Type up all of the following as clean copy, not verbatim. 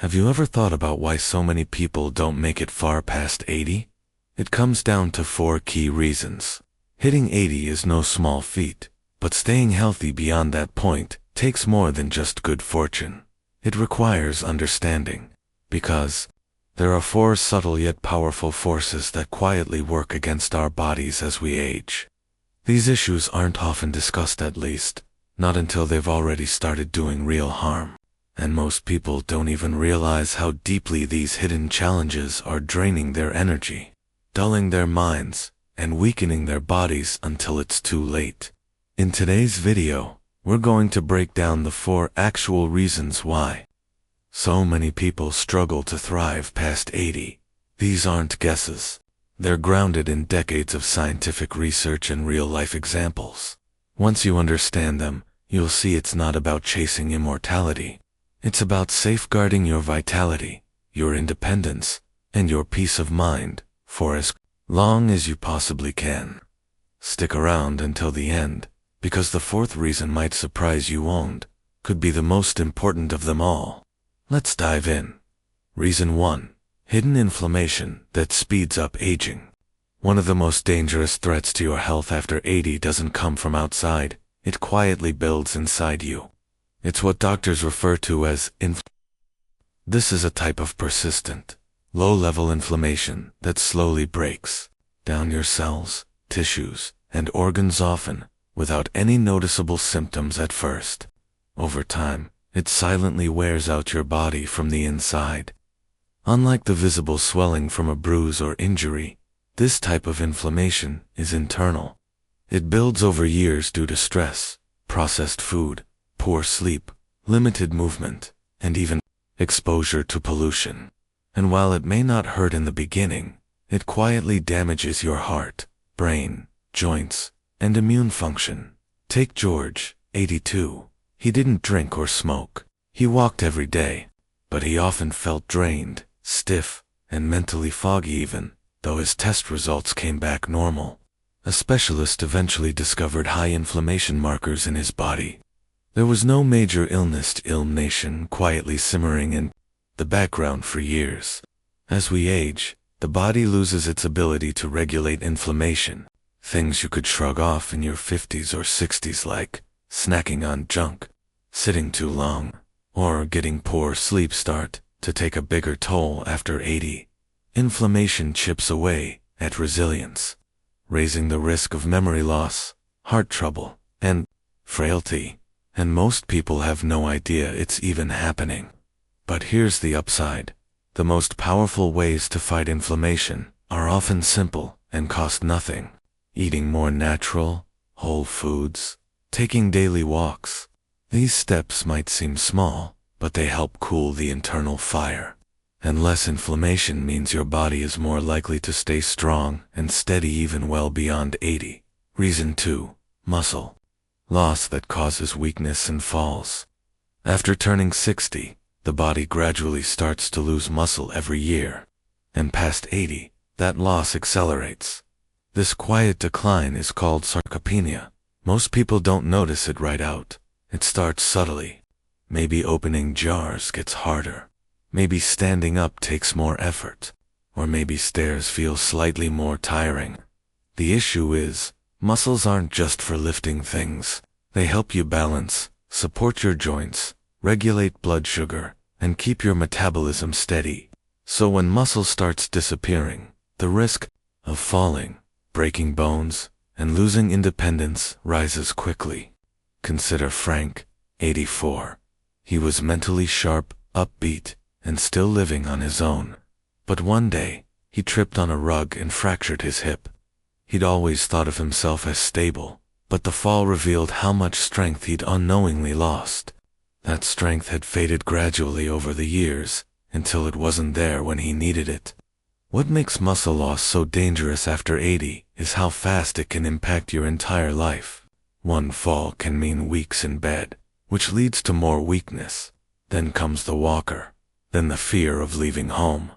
Have you ever thought about why so many people don't make it far past 80? It comes down to 4 key reasons. Hitting 80 is no small feat, but staying healthy beyond that point takes more than just good fortune. It requires understanding, because there are 4 subtle yet powerful forces that quietly work against our bodies as we age. These issues aren't often discussed, at least, not until they've already started doing real harm. And most people don't even realize how deeply these hidden challenges are draining their energy, dulling their minds, and weakening their bodies until it's too late. In today's video, we're going to break down the 4 actual reasons why so many people struggle to thrive past 80. These aren't guesses. They're grounded in decades of scientific research and real-life examples. Once you understand them, you'll see it's not about chasing immortality. It's about safeguarding your vitality, your independence, and your peace of mind for as long as you possibly can. Stick around until the end, because the 4th reason might surprise you and could be the most important of them all. Let's dive in. Reason 1. Hidden inflammation that speeds up aging. One of the most dangerous threats to your health after 80 doesn't come from outside. It quietly builds inside you. It's what doctors refer to as This is a type of persistent, low-level inflammation that slowly breaks down your cells, tissues, and organs, often without any noticeable symptoms at first. Over time, it silently wears out your body from the inside. Unlike the visible swelling from a bruise or injury, this type of inflammation is internal. It builds over years due to stress, processed food, poor sleep, limited movement, and even exposure to pollution. And while it may not hurt in the beginning, it quietly damages your heart, brain, joints, and immune function. Take George, 82. He didn't drink or smoke. He walked every day, but he often felt drained, stiff, and mentally foggy, even though his test results came back normal. A specialist eventually discovered high inflammation markers in his body. There was no major illness quietly simmering in the background for years. As we age, the body loses its ability to regulate inflammation. Things you could shrug off in your 50s or 60s, like snacking on junk, sitting too long, or getting poor sleep, start to take a bigger toll after 80. Inflammation chips away at resilience, raising the risk of memory loss, heart trouble, and frailty. And most people have no idea it's even happening. But here's the upside. The most powerful ways to fight inflammation are often simple and cost nothing. Eating more natural, whole foods, taking daily walks. These steps might seem small, but they help cool the internal fire. And less inflammation means your body is more likely to stay strong and steady even well beyond 80. Reason 2. Muscle loss that causes weakness and falls. After turning 60, the body gradually starts to lose muscle every year. And past 80, that loss accelerates. This quiet decline is called sarcopenia. Most people don't notice it right out. It starts subtly. Maybe opening jars gets harder. Maybe standing up takes more effort. Or maybe stairs feel slightly more tiring. The issue is, muscles aren't just for lifting things. They help you balance, support your joints, regulate blood sugar, and keep your metabolism steady. So when muscle starts disappearing, the risk of falling, breaking bones, and losing independence rises quickly. Consider Frank, 84. He was mentally sharp, upbeat, and still living on his own. But one day, he tripped on a rug and fractured his hip. He'd always thought of himself as stable, but the fall revealed how much strength he'd unknowingly lost. That strength had faded gradually over the years, until it wasn't there when he needed it. What makes muscle loss so dangerous after 80 is how fast it can impact your entire life. One fall can mean weeks in bed, which leads to more weakness. Then comes the walker. Then the fear of leaving home.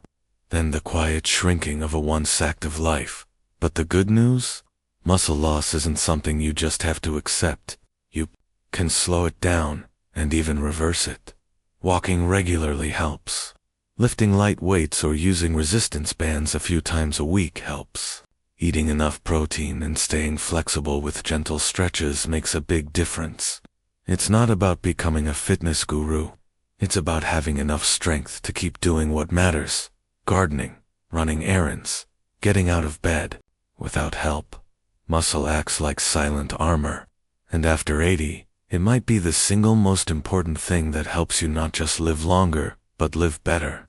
Then the quiet shrinking of a once active life. But the good news? Muscle loss isn't something you just have to accept. You can slow it down and even reverse it. Walking regularly helps. Lifting light weights or using resistance bands a few times a week helps. Eating enough protein and staying flexible with gentle stretches makes a big difference. It's not about becoming a fitness guru. It's about having enough strength to keep doing what matters: gardening, running errands, getting out of bed. Without help, muscle acts like silent armor. And after 80, it might be the single most important thing that helps you not just live longer, but live better.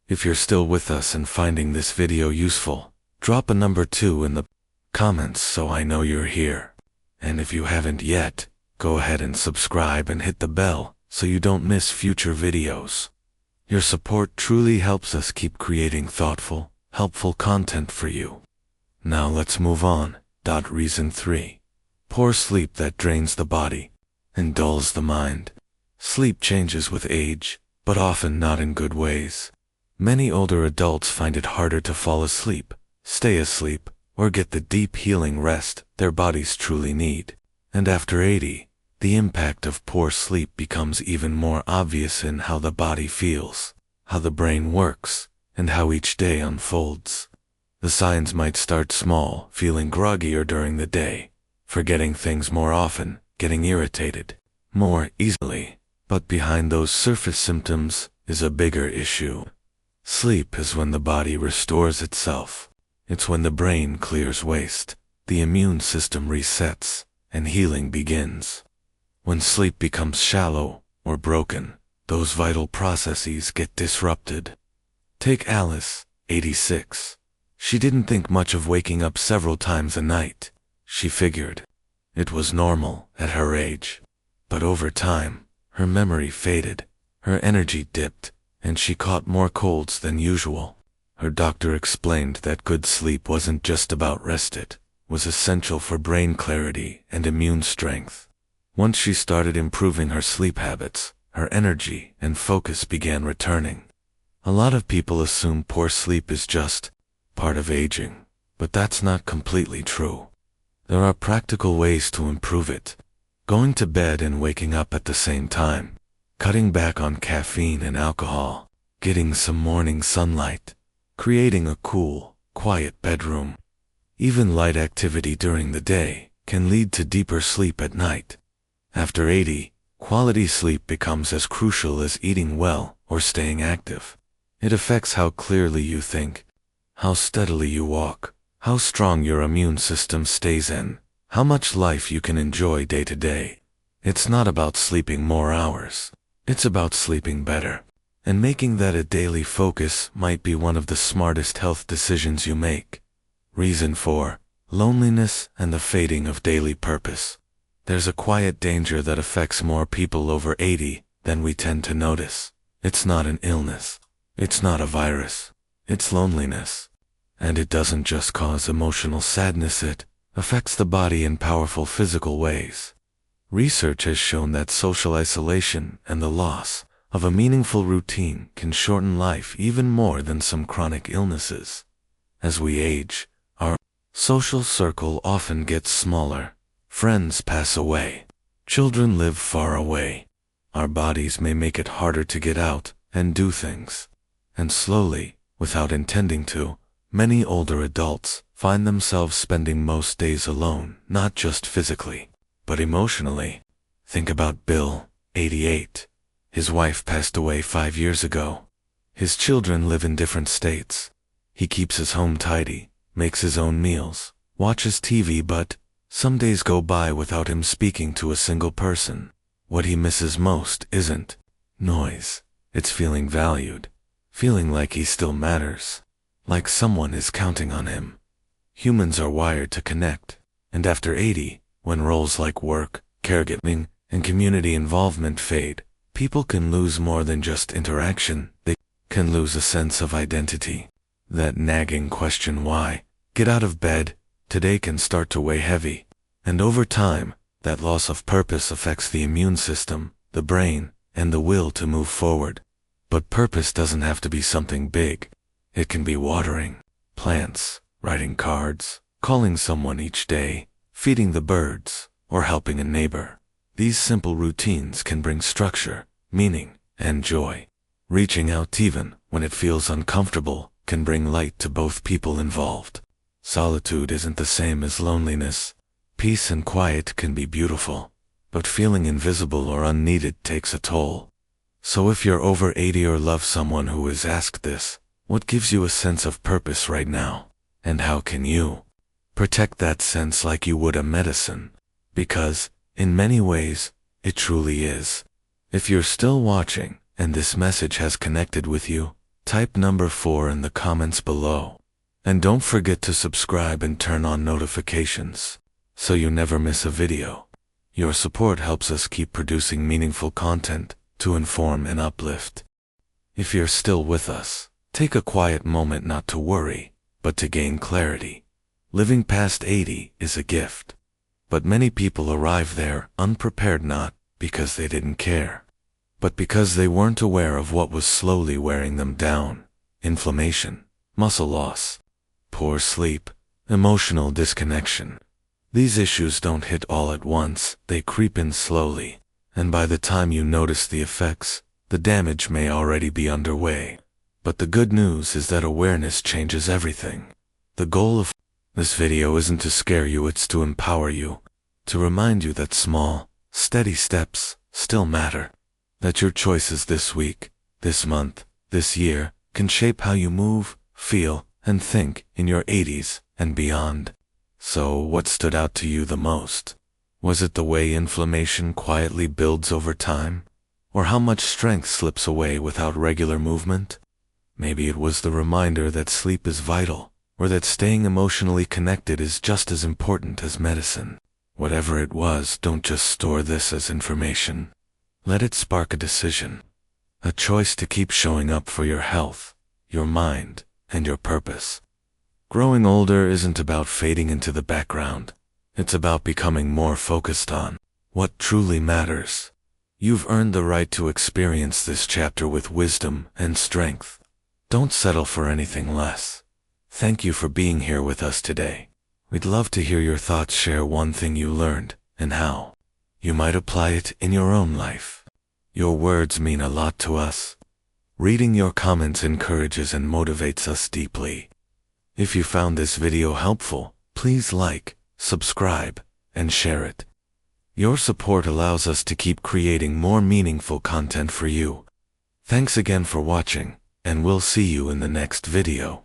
If you're still with us and finding this video useful, drop a number 2 in the comments so I know you're here. And if you haven't yet, go ahead and subscribe and hit the bell so you don't miss future videos. Your support truly helps us keep creating thoughtful, helpful content for you. Now let's move on. Reason 3. Poor sleep that drains the body and dulls the mind. Sleep changes with age, but often not in good ways. Many older adults find it harder to fall asleep, stay asleep, or get the deep healing rest their bodies truly need. And after 80, the impact of poor sleep becomes even more obvious in how the body feels, how the brain works, and how each day unfolds. The signs might start small, feeling groggier during the day, forgetting things more often, getting irritated more easily. But behind those surface symptoms is a bigger issue. Sleep is when the body restores itself. It's when the brain clears waste, the immune system resets, and healing begins. When sleep becomes shallow or broken, those vital processes get disrupted. Take Alice, 86. She didn't think much of waking up several times a night. She figured it was normal at her age. But over time, her memory faded, her energy dipped, and she caught more colds than usual. Her doctor explained that good sleep wasn't just about rest, it was essential for brain clarity and immune strength. Once she started improving her sleep habits, her energy and focus began returning. A lot of people assume poor sleep is just part of aging, but that's not completely true. There are practical ways to improve it. Going to bed and waking up at the same time, cutting back on caffeine and alcohol, getting some morning sunlight, creating a cool, quiet bedroom. Even light activity during the day can lead to deeper sleep at night. After 80, quality sleep becomes as crucial as eating well or staying active. It affects how clearly you think, how steadily you walk, how strong your immune system stays in, how much life you can enjoy day to day. It's not about sleeping more hours. It's about sleeping better. And making that a daily focus might be one of the smartest health decisions you make. Reason 4. Loneliness and the fading of daily purpose. There's a quiet danger that affects more people over 80 than we tend to notice. It's not an illness. It's not a virus. It's loneliness. And it doesn't just cause emotional sadness, it affects the body in powerful physical ways. Research has shown that social isolation and the loss of a meaningful routine can shorten life even more than some chronic illnesses. As we age, our social circle often gets smaller. Friends pass away. Children live far away. Our bodies may make it harder to get out and do things. And slowly, without intending to, many older adults find themselves spending most days alone, not just physically, but emotionally. Think about Bill, 88. His wife passed away 5 years ago. His children live in different states. He keeps his home tidy, makes his own meals, watches TV, but some days go by without him speaking to a single person. What he misses most isn't noise. It's feeling valued, feeling like he still matters, like someone is counting on him. Humans are wired to connect, and after 80, when roles like work, caregiving, and community involvement fade, people can lose more than just interaction. They can lose a sense of identity. That nagging question, why get out of bed today, can start to weigh heavy. And over time, that loss of purpose affects the immune system, the brain, and the will to move forward. But purpose doesn't have to be something big. It can be watering plants, writing cards, calling someone each day, feeding the birds, or helping a neighbor. These simple routines can bring structure, meaning, and joy. Reaching out even when it feels uncomfortable can bring light to both people involved. Solitude isn't the same as loneliness. Peace and quiet can be beautiful, but feeling invisible or unneeded takes a toll. So if you're over 80 or love someone who is asked this, what gives you a sense of purpose right now? And how can you protect that sense like you would a medicine? Because, in many ways, it truly is. If you're still watching, and this message has connected with you, type number 4 in the comments below. And don't forget to subscribe and turn on notifications, so you never miss a video. Your support helps us keep producing meaningful content to inform and uplift. If you're still with us, take a quiet moment not to worry, but to gain clarity. Living past 80 is a gift. But many people arrive there unprepared, not because they didn't care, but because they weren't aware of what was slowly wearing them down. Inflammation, muscle loss, poor sleep, emotional disconnection. These issues don't hit all at once, they creep in slowly, and by the time you notice the effects, the damage may already be underway. But the good news is that awareness changes everything. The goal of this video isn't to scare you, it's to empower you, to remind you that small, steady steps still matter. That your choices this week, this month, this year, can shape how you move, feel, and think in your 80s and beyond. So, what stood out to you the most? Was it the way inflammation quietly builds over time? Or how much strength slips away without regular movement? Maybe it was the reminder that sleep is vital, or that staying emotionally connected is just as important as medicine. Whatever it was, don't just store this as information. Let it spark a decision, a choice to keep showing up for your health, your mind, and your purpose. Growing older isn't about fading into the background. It's about becoming more focused on what truly matters. You've earned the right to experience this chapter with wisdom and strength. Don't settle for anything less. Thank you for being here with us today. We'd love to hear your thoughts. Share one thing you learned and how you might apply it in your own life. Your words mean a lot to us. Reading your comments encourages and motivates us deeply. If you found this video helpful, please like, subscribe, and share it. Your support allows us to keep creating more meaningful content for you. Thanks again for watching, and we'll see you in the next video.